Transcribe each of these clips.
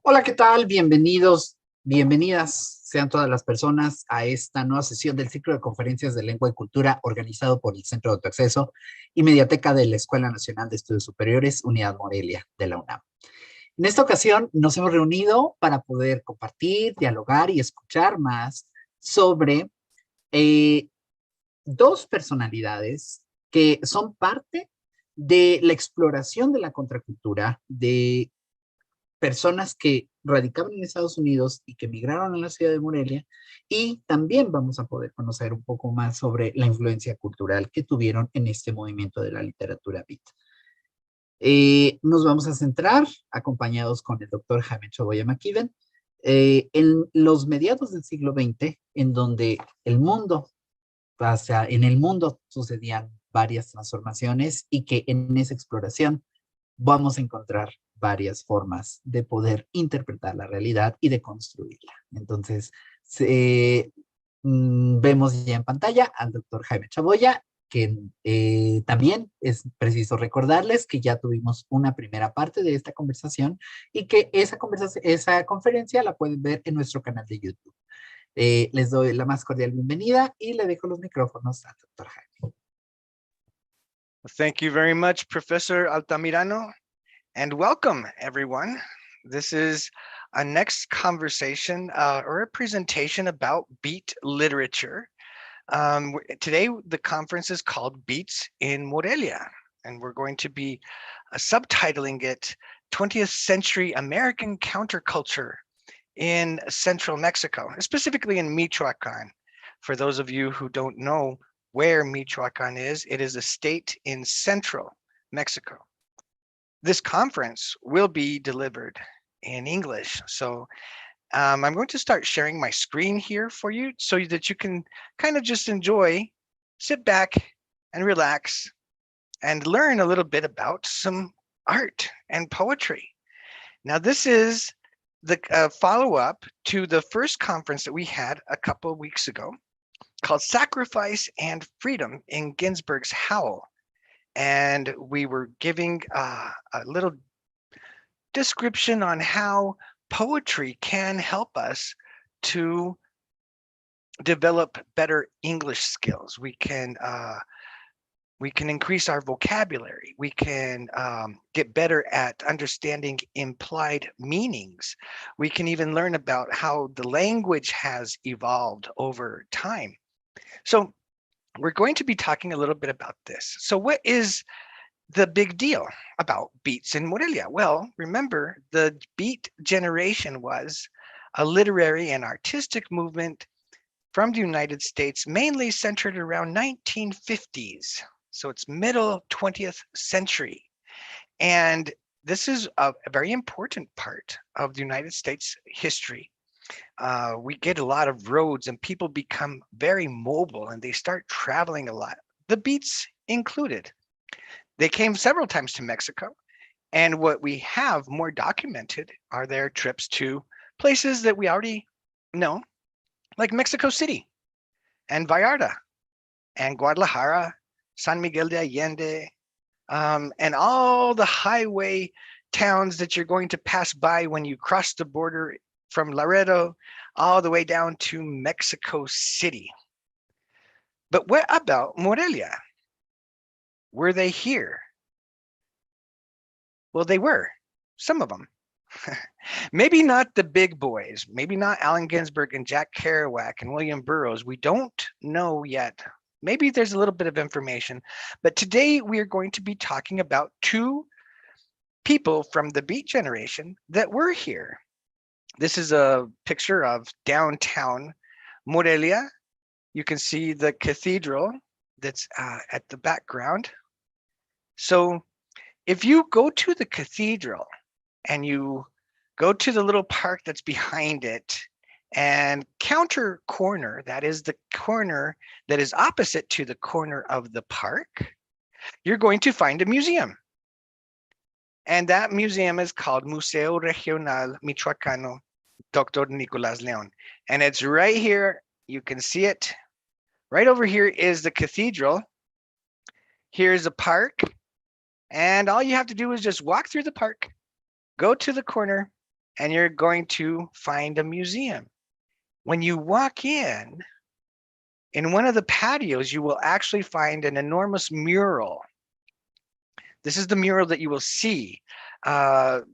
Hola, ¿qué tal? Bienvenidos, bienvenidas sean todas las personas a esta nueva sesión del ciclo de conferencias de lengua y cultura organizado por el Centro de Autoacceso y Mediateca de la Escuela Nacional de Estudios Superiores, Unidad Morelia de la UNAM. En esta ocasión nos hemos reunido para poder compartir, dialogar y escuchar más sobre eh, dos personalidades que son parte de la exploración de la contracultura, de personas que radicaban en Estados Unidos y que migraron a la ciudad de Morelia, y también vamos a poder conocer un poco más sobre la influencia cultural que tuvieron en este movimiento de la literatura beat. Nos vamos a centrar, acompañados con el doctor Jaime Choboya McKibben, en los mediados del siglo XX, en donde en el mundo sucedían varias transformaciones y que en esa exploración vamos a encontrar varias formas de poder interpretar la realidad y de construirla. Entonces, vemos ya en pantalla al doctor Jaime Chaboya, que también es preciso recordarles que ya tuvimos una primera parte de esta conversación y que esa conferencia la pueden ver en nuestro canal de YouTube. Les doy la más cordial bienvenida y le dejo los micrófonos al doctor Jaime. Thank you very much, Professor Altamirano, and welcome, everyone. This is a next conversation or a presentation about beat literature. Today, the conference is called Beats in Morelia, and we're going to be subtitling it 20th Century American Counterculture in Central Mexico, specifically in Michoacan. For those of you who don't know where Michoacan is, it is a state in central Mexico. This conference will be delivered in English. So I'm going to start sharing my screen here for you so that you can kind of just enjoy, sit back and relax and learn a little bit about some art and poetry. Now, this is the follow-up to the first conference that we had a couple of weeks ago called Sacrifice and Freedom in Ginsberg's Howl. And we were giving a little description on how poetry can help us to develop better English skills. We can increase our vocabulary. We can get better at understanding implied meanings. We can even learn about how the language has evolved over time. So we're going to be talking a little bit about this. So what is the big deal about beats in Morelia? Well, remember, the beat generation was a literary and artistic movement from the United States, mainly centered around 1950s. So it's middle 20th century. And this is a very important part of the United States history. We get a lot of roads and people become very mobile and they start traveling a lot, the beats included. They came several times to Mexico. And what we have more documented are their trips to places that we already know, like Mexico City and Vallarta and Guadalajara, San Miguel de Allende, and all the highway towns that you're going to pass by when you cross the border from Laredo all the way down to Mexico City. But what about Morelia? Were they here? Well, they were, some of them. Maybe not the big boys, maybe not Allen Ginsberg and Jack Kerouac and William Burroughs. We don't know yet. Maybe there's a little bit of information, but today we are going to be talking about two people from the Beat generation that were here. This is a picture of downtown Morelia. You can see the cathedral that's at the background. So if you go to the cathedral and you go to the little park that's behind it and counter corner, that is the corner that is opposite to the corner of the park, you're going to find a museum. And that museum is called Museo Regional Michoacano Dr. Nicolás León. And it's right here. You can see it. Right over here is the cathedral. Here's a park. And all you have to do is just walk through the park, go to the corner, and you're going to find a museum. When you walk in one of the patios, you will actually find an enormous mural. This is the mural that you will see. To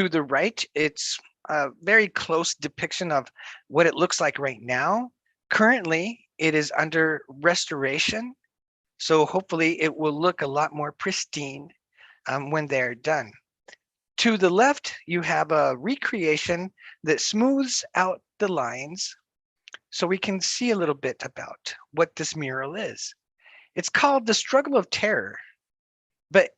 the right, it's a very close depiction of what it looks like right now. Currently, it is under restoration, so hopefully it will look a lot more pristine when they're done. To the left, you have a recreation that smooths out the lines so we can see a little bit about what this mural is. It's called The Struggle of Terror. But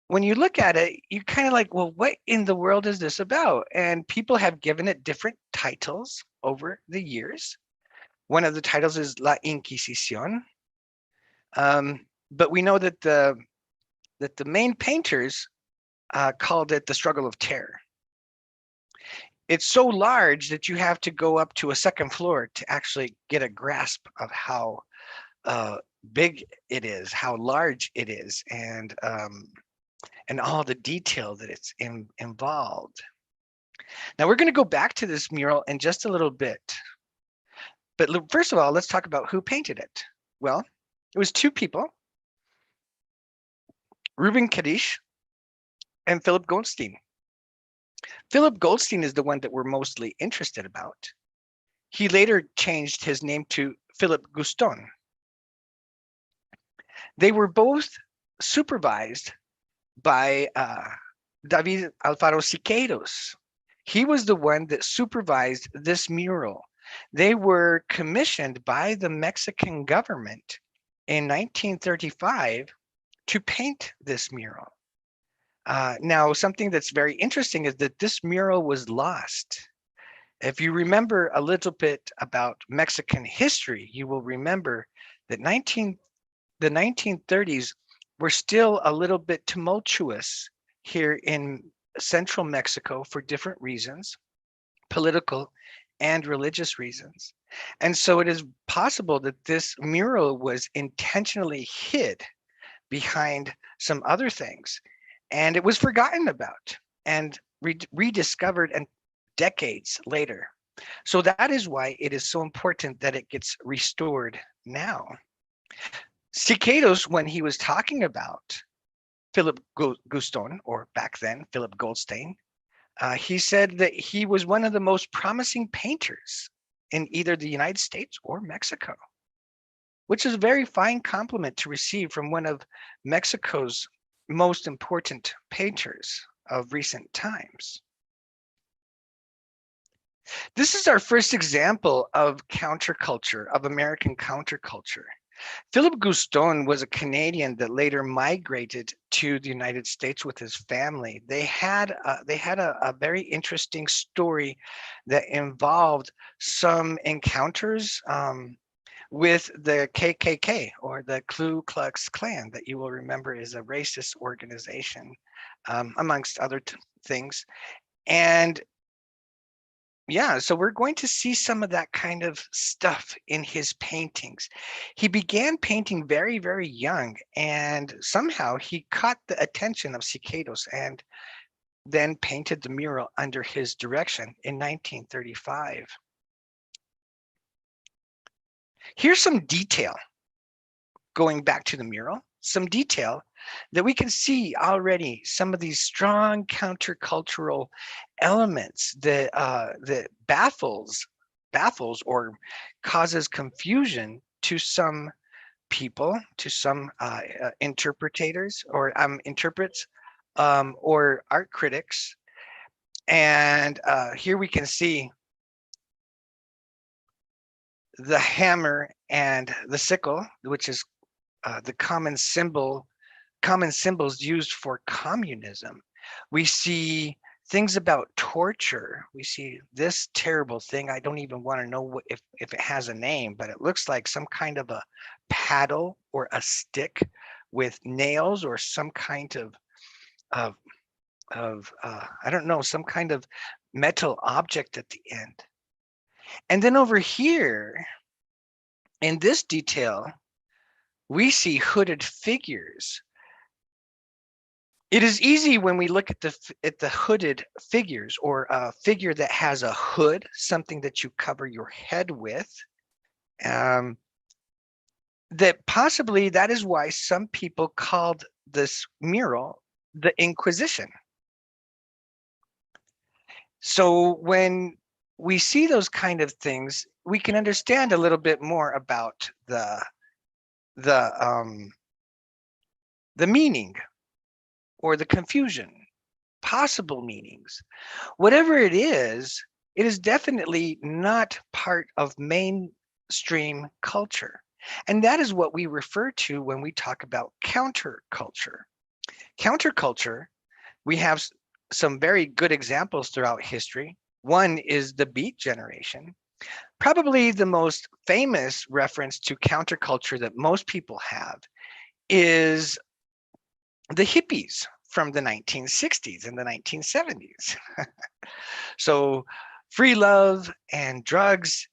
when you look at it, you're kind of like, well, what in the world is this about? And people have given it different titles over the years. One of the titles is La Inquisición. But we know that the main painters called it The Struggle of Terror. It's so large that you have to go up to a second floor to actually get a grasp of how big it is, how large it is, and all the detail that it's involved. Now we're going to go back to this mural in just a little bit. But first of all, let's talk about who painted it. Well, it was two people, Reuben Kadish and Philip Goldstein. Philip Goldstein is the one that we're mostly interested about. He later changed his name to Philip Guston. They were both supervised by David Alfaro Siqueiros. He was the one that supervised this mural. They were commissioned by the Mexican government in 1935 to paint this mural. Now, something that's very interesting is that this mural was lost. If you remember a little bit about Mexican history, you will remember that the 1930s were still a little bit tumultuous here in central Mexico for different reasons, political and religious reasons. And so it is possible that this mural was intentionally hid behind some other things, and it was forgotten about and rediscovered and decades later. So that is why it is so important that it gets restored now. Siqueiros, when he was talking about Philip Guston, or back then Philip Goldstein, he said that he was one of the most promising painters in either the United States or Mexico, which is a very fine compliment to receive from one of Mexico's most important painters of recent times. This is our first example of counterculture, of American counterculture. Philip Guston was a Canadian that later migrated to the United States with his family. They had a very interesting story that involved some encounters with the KKK, or the Ku Klux Klan, that you will remember is a racist organization, amongst other things. And yeah, so we're going to see some of that kind of stuff in his paintings. He began painting very, very young, and somehow he caught the attention of Siqueiros and then painted the mural under his direction in 1935. Here's some detail, going back to the mural, some detail that we can see already, some of these strong countercultural elements that baffles or causes confusion to some people, to some interpreters or interprets or art critics. And here we can see the hammer and the sickle, which is the common symbols used for communism. We see things about torture. We see this terrible thing. I don't even want to know if it has a name, but it looks like some kind of a paddle or a stick with nails, or some kind of I don't know, some kind of metal object at the end. And then over here, in this detail, we see hooded figures. It is easy when we look at the hooded figures, or a figure that has a hood, something that you cover your head with, that possibly that is why some people called this mural the Inquisition. So when we see those kind of things, we can understand a little bit more about the meaning or the confusion, possible meanings. Whatever it is definitely not part of mainstream culture. And that is what we refer to when we talk about counterculture. Counterculture, we have some very good examples throughout history. One is the Beat Generation. Probably the most famous reference to counterculture that most people have is the hippies from the 1960s and the 1970s. So free love and drugs,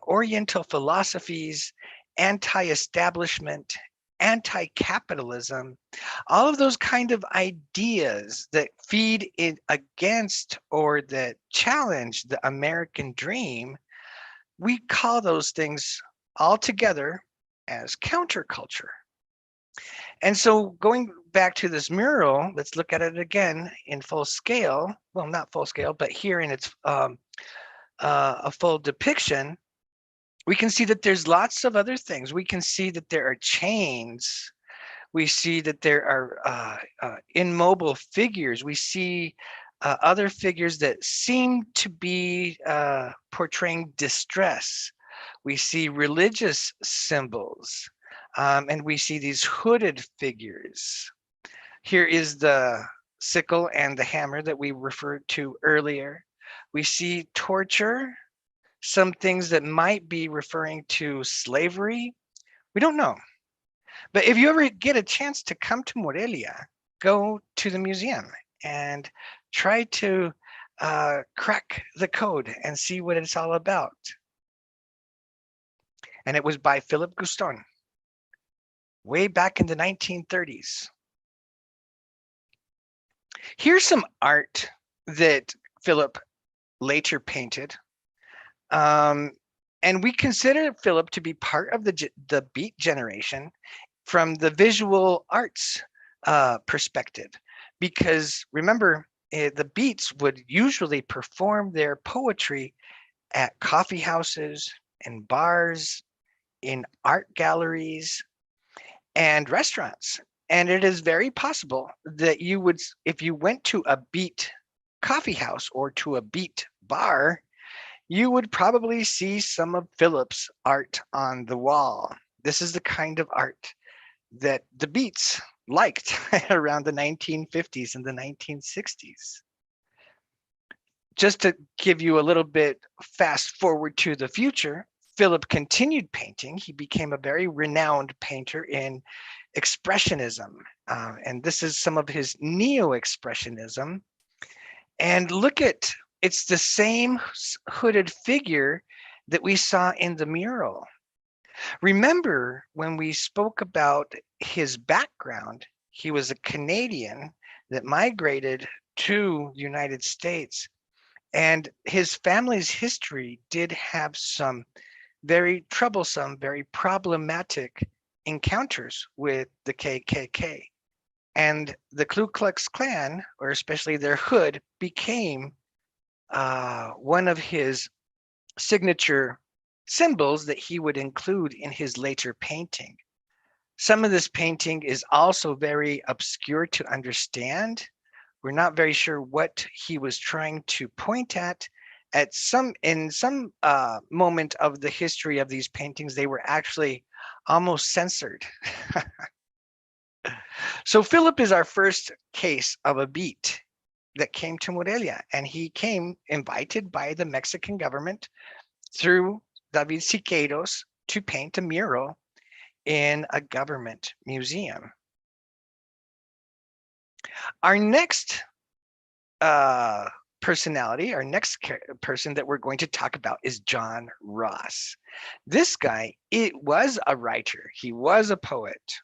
Oriental philosophies, anti-establishment, anti-capitalism, all of those kind of ideas that feed it against or that challenge the American dream, we call those things all together as counterculture. And so going back to this mural, let's look at it again in full scale. Well, not full scale, but here in its a full depiction, we can see that there's lots of other things. We can see that there are chains. We see that there are immobile figures. We see other figures that seem to be portraying distress. We see religious symbols, and we see these hooded figures. Here is the sickle and the hammer that we referred to earlier. We see torture, some things that might be referring to slavery. We don't know. But if you ever get a chance to come to Morelia, go to the museum and try to crack the code and see what it's all about. And it was by Philip Guston, way back in the 1930s. Here's some art that Philip later painted. And we consider Philip to be part of the Beat Generation from the visual arts perspective, because remember, the Beats would usually perform their poetry at coffee houses and bars, in art galleries and restaurants. And it is very possible that you would, if you went to a Beat coffee house or to a Beat bar, you would probably see some of Philip's art on the wall. This is the kind of art that the Beats liked around the 1950s and the 1960s. Just to give you a little bit fast forward to the future, Philip continued painting. He became a very renowned painter in Expressionism. And this is some of his Neo-Expressionism. And look at, it's the same hooded figure that we saw in the mural. Remember when we spoke about his background, he was a Canadian that migrated to the United States, and his family's history did have some very troublesome, very problematic encounters with the KKK. And the Ku Klux Klan, or especially their hood, became one of his signature symbols that he would include in his later painting. Some of this painting is also very obscure to understand. We're not very sure what he was trying to point at. In some moment of the history of these paintings, they were actually almost censored. So Philip is our first case of a Beat that came to Morelia, and he came invited by the Mexican government through David Siqueiros to paint a mural in a government museum. Our next personality, our next person that we're going to talk about is John Ross. This guy, it was a writer, he was a poet.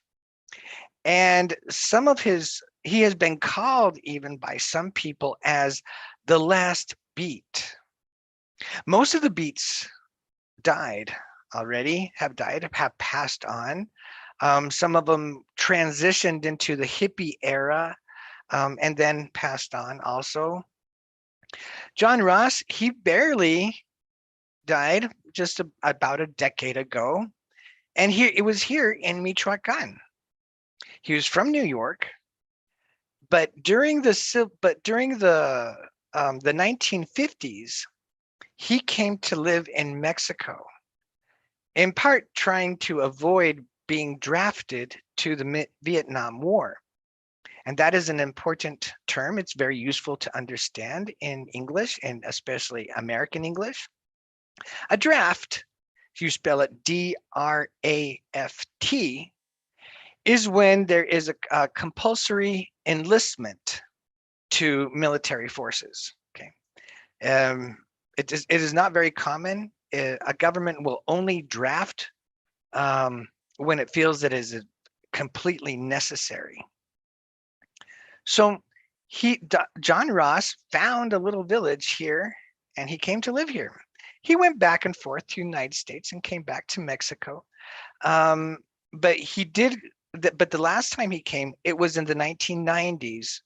And some of his he has been called even by some people as the last beat. Most of the beats died already, have passed on. Some of them transitioned into the hippie era and then passed on also. John Ross, he barely died just about a decade ago. And it was here in Michoacan. He was from New York, but during the 1950s, he came to live in Mexico, in part trying to avoid being drafted to the Vietnam War. And that is an important term. It's very useful to understand in English, and especially American English. A draft, if you spell it D-R-A-F-T, is when there is a compulsory enlistment to military forces. Okay, it is not very common. A government will only draft when it feels that it is completely necessary. So John Ross found a little village here, and he came to live here. He went back and forth to the United States and came back to Mexico. But the last time he came, it was in the 1990s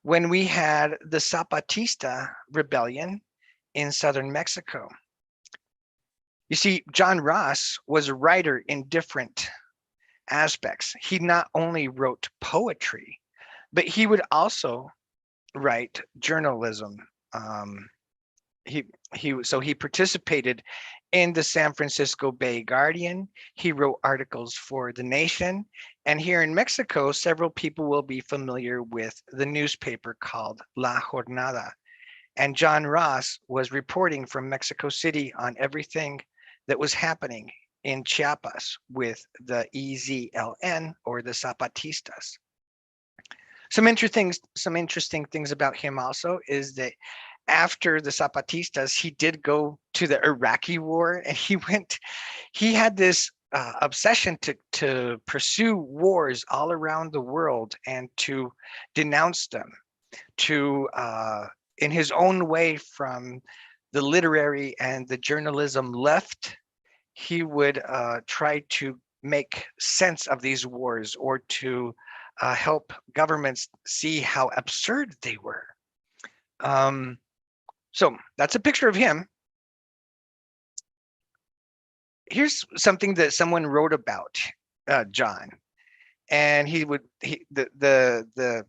when we had the Zapatista rebellion in southern Mexico. You see, John Ross was a writer in different aspects. He not only wrote poetry, but he would also write journalism. So he participated in the San Francisco Bay Guardian. He wrote articles for The Nation. And here in Mexico, several people will be familiar with the newspaper called La Jornada. And John Ross was reporting from Mexico City on everything that was happening in Chiapas with the EZLN, or the Zapatistas. Some interesting things about him also is that after the Zapatistas, he did go to the Iraqi war, and he had this obsession to pursue wars all around the world and to denounce them, to in his own way, from the literary and the journalism left, he would try to make sense of these wars, or to help governments see how absurd they were. So that's a picture of him. Here's something that someone wrote about John, and the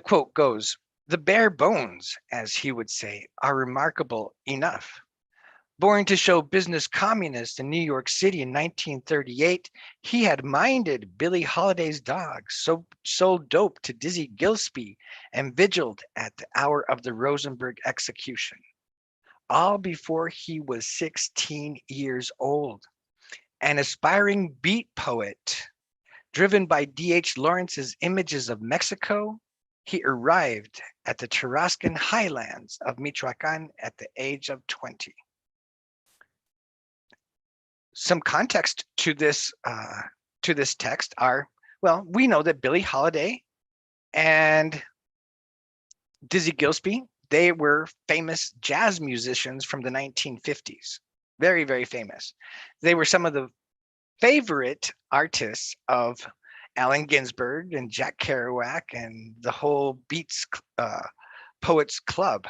quote goes, "The bare bones, as he would say, are remarkable enough. Born to show business communist in New York City in 1938, he had minded Billie Holiday's dogs, sold dope to Dizzy Gillespie, and vigiled at the hour of the Rosenberg execution. All before he was 16 years old. An aspiring beat poet, driven by D.H. Lawrence's images of Mexico, he arrived at the Tarascan highlands of Michoacan at the age of 20. Some context to this text are, well, we know that Billie Holiday and Dizzy Gillespie, they were famous jazz musicians from the 1950s. Very, very famous. They were some of the favorite artists of Allen Ginsberg and Jack Kerouac and the whole Beats Poets Club.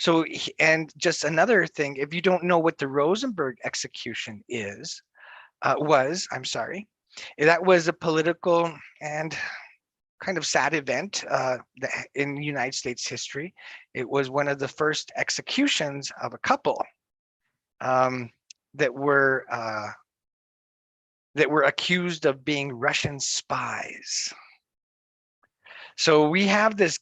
So, and just another thing, if you don't know what the Rosenberg execution that was a political and kind of sad event in United States history. It was one of the first executions of a couple that were accused of being Russian spies. So we have this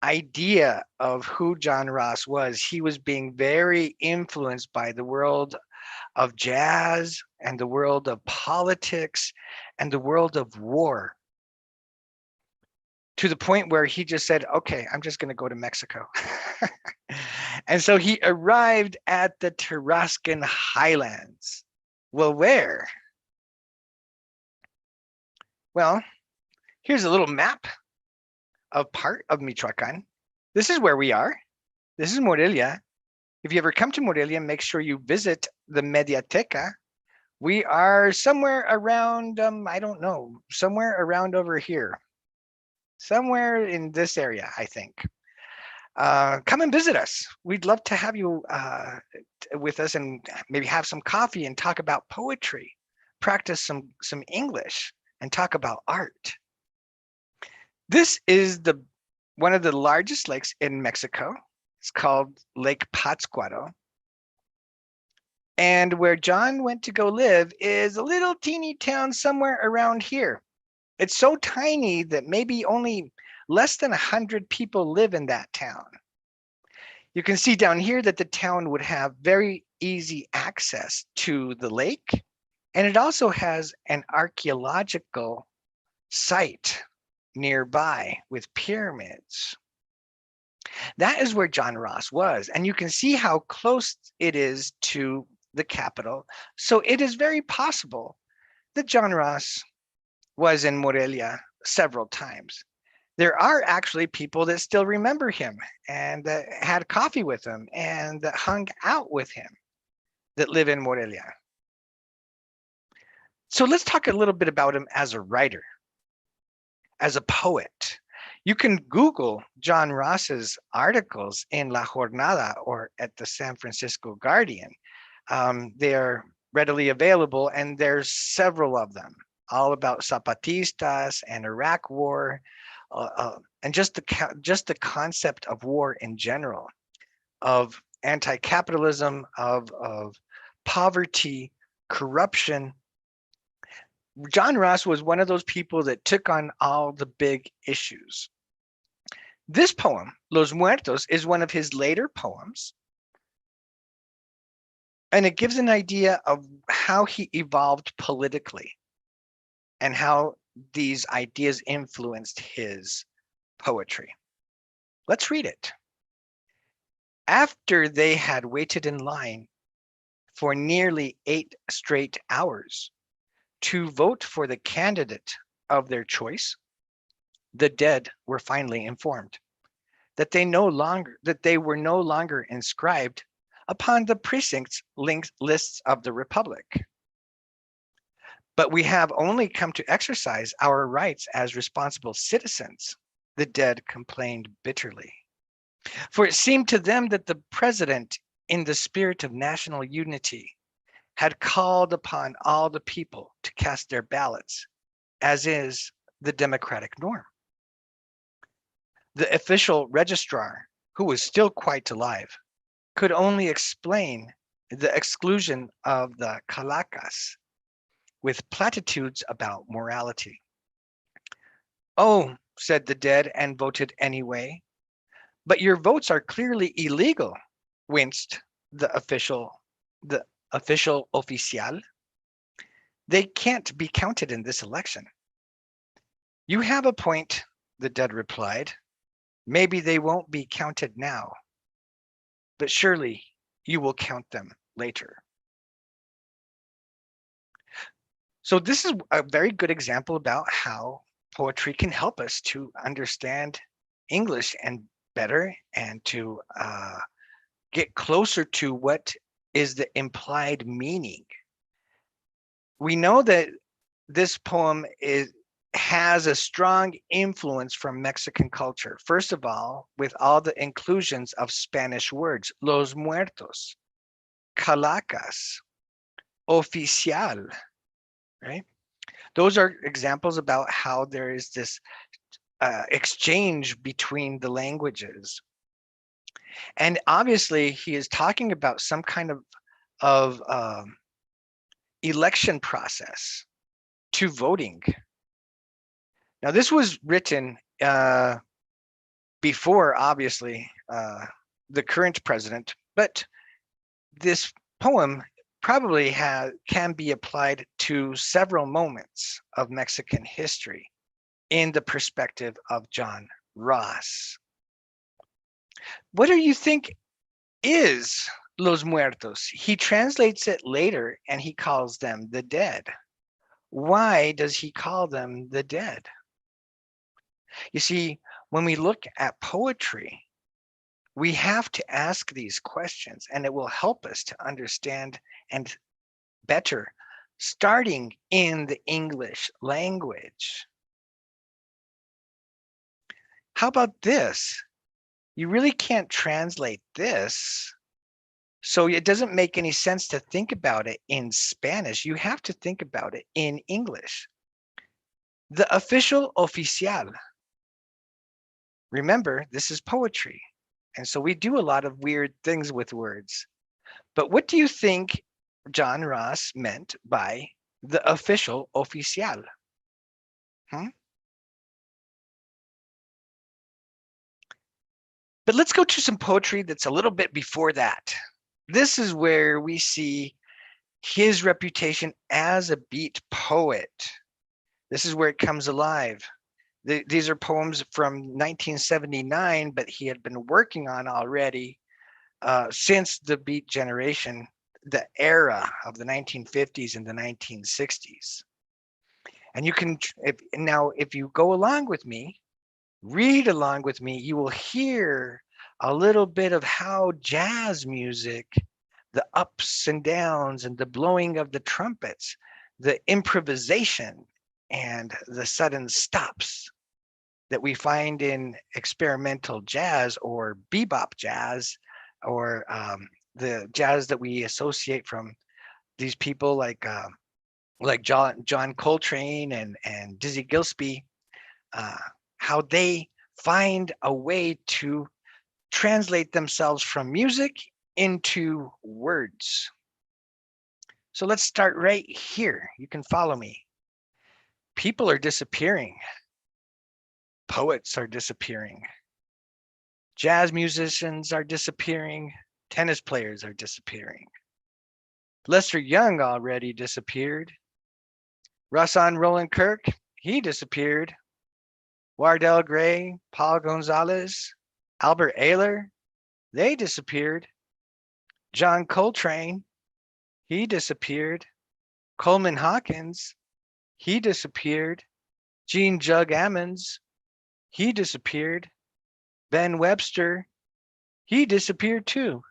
idea of who John Ross was. He was being very influenced by the world of jazz and the world of politics and the world of war, to the point where he just said, okay, I'm just going to go to Mexico. And so he arrived at the Tarascan highlands. Well, where? Well, Here's a little map of part of Michoacan. This is where we are. This is Morelia. If you ever come to Morelia, make sure you visit the Mediateca. We are somewhere around, I don't know, somewhere around over here. Somewhere in this area, I think. Come and visit us. We'd love to have you with us and maybe have some coffee and talk about poetry, practice some English, and talk about art. This is one of the largest lakes in Mexico. It's called Lake Pátzcuaro. And where John went to go live is a little teeny town somewhere around here. It's so tiny that maybe only less than 100 people live in that town. You can see down here that the town would have very easy access to the lake, and it also has an archaeological site nearby with pyramids. That is where John Ross was, and you can see how close it is to the capital. So it is very possible that John Ross was in Morelia several times. There are actually people that still remember him and that had coffee with him and that hung out with him that live in Morelia. So let's talk a little bit about him as a writer, as a poet. You can Google John Ross's articles in La Jornada or at the San Francisco Guardian. They are readily available, and there's several of them, all about Zapatistas and Iraq War, and just the concept of war in general, of anti-capitalism, of poverty, corruption. John Ross was one of those people that took on all the big issues. This poem, Los Muertos, is one of his later poems, and it gives an idea of how he evolved politically and how these ideas influenced his poetry. Let's read it. After they had waited in line for nearly 8 straight hours to vote for the candidate of their choice, the dead were finally informed that they were no longer inscribed upon the precincts lists of the Republic. But we have only come to exercise our rights as responsible citizens, the dead complained bitterly. For it seemed to them that the president, in the spirit of national unity, had called upon all the people to cast their ballots, as is the democratic norm. The official registrar, who was still quite alive, could only explain the exclusion of the calacas with platitudes about morality. Oh, said the dead and voted anyway. But your votes are clearly illegal, winced the official oficial. They can't be counted in this election. You have a point, the dead replied. Maybe they won't be counted now, but surely you will count them later. So this is a very good example about how poetry can help us to understand English and better, and to get closer to what is the implied meaning. We know that this poem has a strong influence from Mexican culture. First of all, with all the inclusions of Spanish words, los muertos, calacas, oficial, right? Those are examples about how there is this exchange between the languages. And obviously he is talking about some kind of election process to voting. Now this was written before, obviously, the current president, but this poem probably can be applied to several moments of Mexican history in the perspective of John Ross. What do you think is Los Muertos? He translates it later and he calls them the dead. Why does he call them the dead? You see, when we look at poetry, we have to ask these questions, and it will help us to understand and better, starting in the English language. How about this? You really can't translate this, so it doesn't make any sense to think about it in Spanish. You have to think about it in English. The official oficial. Remember, this is poetry. And so we do a lot of weird things with words. But what do you think John Ross meant by the official oficial? But let's go to some poetry that's a little bit before that. This is where we see his reputation as a beat poet. This is where it comes alive. These are poems from 1979, but he had been working on already since the beat generation, the era of the 1950s and the 1960s. And you can, if you go along with me, read along with me, you will hear a little bit of how jazz music, the ups and downs and the blowing of the trumpets, the improvisation and the sudden stops that we find in experimental jazz or bebop jazz, or the jazz that we associate from these people like John Coltrane and Dizzy Gillespie, how they find a way to translate themselves from music into words. So let's start right here. You can follow me. People are disappearing. Poets are disappearing. Jazz musicians are disappearing. Tennis players are disappearing. Lester Young already disappeared. Russon Roland Kirk, he disappeared. Wardell Gray, Paul Gonzalez, Albert Ayler, they disappeared. John Coltrane, he disappeared. Coleman Hawkins, he disappeared. Gene Jug Ammons, he disappeared. Ben Webster, he disappeared too.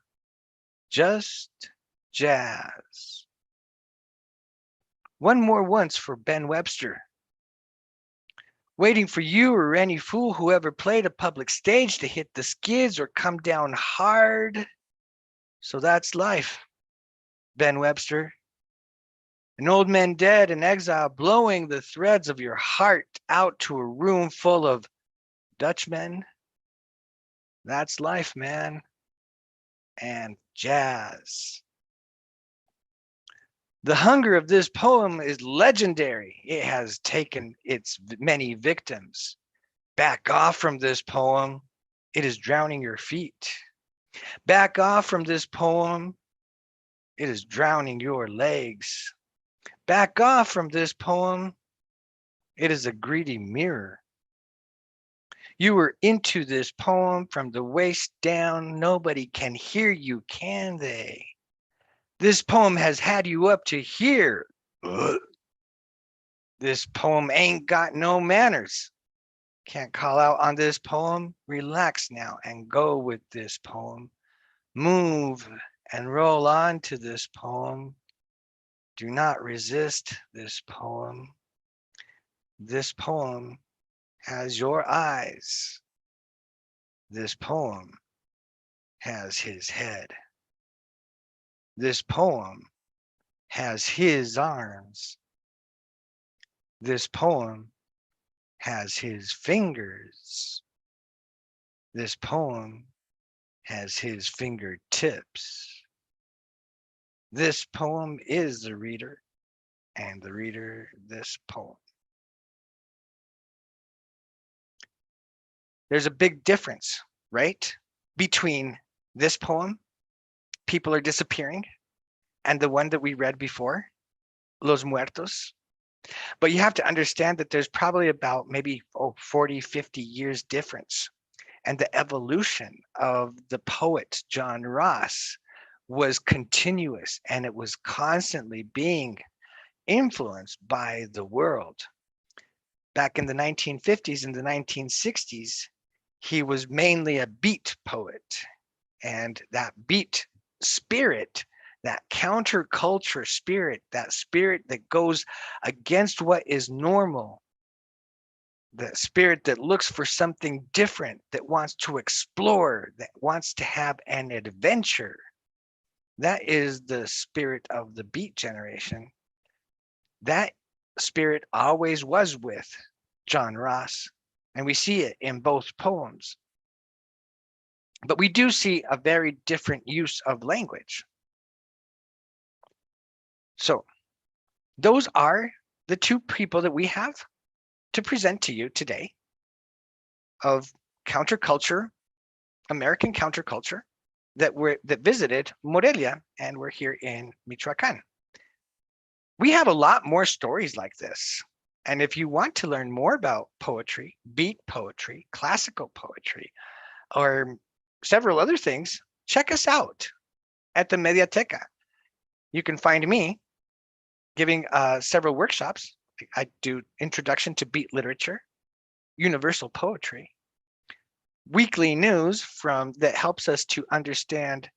Just jazz. One more once for Ben Webster. Waiting for you or any fool who ever played a public stage to hit the skids or come down hard. So that's life, Ben Webster. An old man dead in exile, blowing the threads of your heart out to a room full of Dutchmen. That's life, man. And jazz. The hunger of this poem is legendary. It has taken its many victims. Back off from this poem. It is drowning your feet. Back off from this poem. It is drowning your legs. Back off from this poem. It is a greedy mirror. You were into this poem from the waist down. Nobody can hear you, can they? This poem has had you up to here. This poem ain't got no manners. Can't call out on this poem. Relax now and go with this poem. Move and roll on to this poem. Do not resist this poem. This poem has your eyes. This poem has his head. This poem has his arms. This poem has his fingers. This poem has his fingertips. This poem is the reader, and the reader this poem. There's a big difference, right, between this poem, People Are Disappearing, and the one that we read before, Los Muertos. But you have to understand that there's probably about maybe 40, 50 years difference. And the evolution of the poet, John Ross, was continuous, and it was constantly being influenced by the world. Back in the 1950s and the 1960s, he was mainly a beat poet. And that beat spirit, that counterculture spirit, that spirit that goes against what is normal, the spirit that looks for something different, that wants to explore, that wants to have an adventure. That is the spirit of the beat generation. That spirit always was with John Ross, and we see it in both poems. But we do see a very different use of language. So those are the two people that we have to present to you today of counterculture, American counterculture, that visited Morelia and we're here in Michoacán. We have a lot more stories like this. And if you want to learn more about poetry, beat poetry, classical poetry, or several other things, check us out at the Mediateca. You can find me giving several workshops. I do introduction to beat literature, universal poetry, weekly news that helps us to understand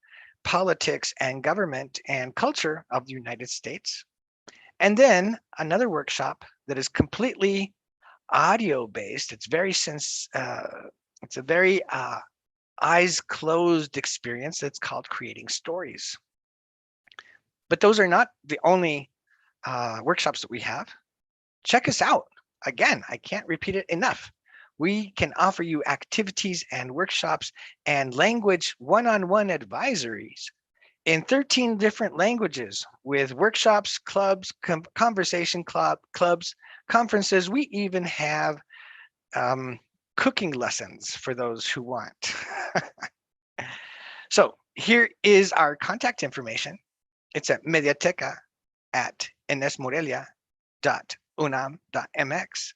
politics and government and culture of the United States. And then another workshop that is completely audio based. It's a very eyes closed experience that's called Creating Stories. But those are not the only workshops that we have. Check us out. Again, I can't repeat it enough. We can offer you activities and workshops and language one-on-one advisories in 13 different languages with workshops, clubs, conversation clubs, conferences. We even have cooking lessons for those who want. So here is our contact information. It's at mediateca@enesmorelia.unam.mx.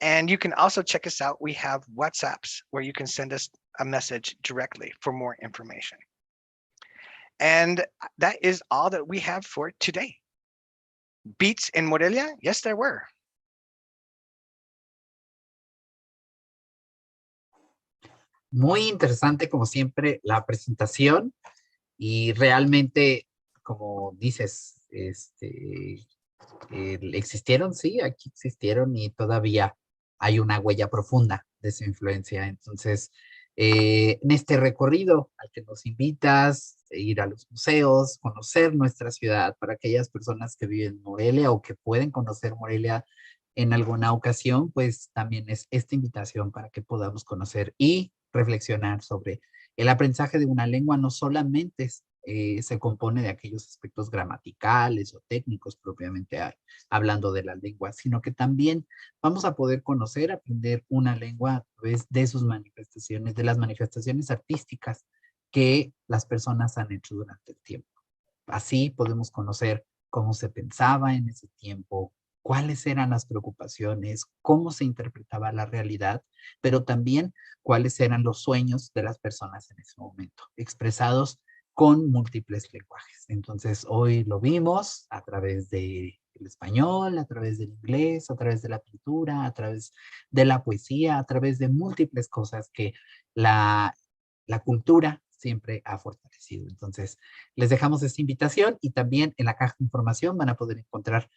And you can also check us out. We have WhatsApps where you can send us a message directly for more information. And that is all that we have for today. Beats in Morelia? Yes, there were. Muy interesante, como siempre, la presentación. Y realmente, como dices, existieron, sí, aquí existieron y todavía hay una huella profunda de su influencia. Entonces, en este recorrido al que nos invitas, ir a los museos, conocer nuestra ciudad, para aquellas personas que viven en Morelia o que pueden conocer Morelia en alguna ocasión, pues también es esta invitación para que podamos conocer y reflexionar sobre el aprendizaje de una lengua. No solamente se compone de aquellos aspectos gramaticales o técnicos propiamente hablando de la lengua, sino que también vamos a poder conocer, aprender una lengua a través de sus manifestaciones, de las manifestaciones artísticas que las personas han hecho durante el tiempo. Así podemos conocer cómo se pensaba en ese tiempo, cuáles eran las preocupaciones, cómo se interpretaba la realidad, pero también cuáles eran los sueños de las personas en ese momento, expresados con múltiples lenguajes. Entonces, hoy lo vimos a través del español, a través del inglés, a través de la pintura, a través de la poesía, a través de múltiples cosas que la cultura siempre ha fortalecido. Entonces, les dejamos esta invitación y también en la caja de información van a poder encontrar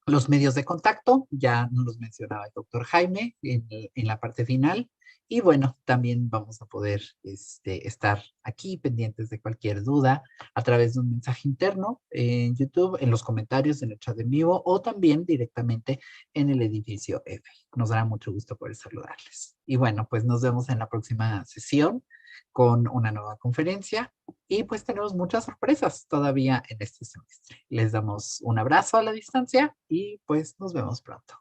los medios de contacto. Ya nos los mencionaba el doctor Jaime en la parte final. Y bueno, también vamos a poder estar aquí pendientes de cualquier duda a través de un mensaje interno en YouTube, en los comentarios, en el chat en vivo o también directamente en el edificio F. Nos dará mucho gusto poder saludarles. Y bueno, pues nos vemos en la próxima sesión con una nueva conferencia y pues tenemos muchas sorpresas todavía en este semestre. Les damos un abrazo a la distancia y pues nos vemos pronto.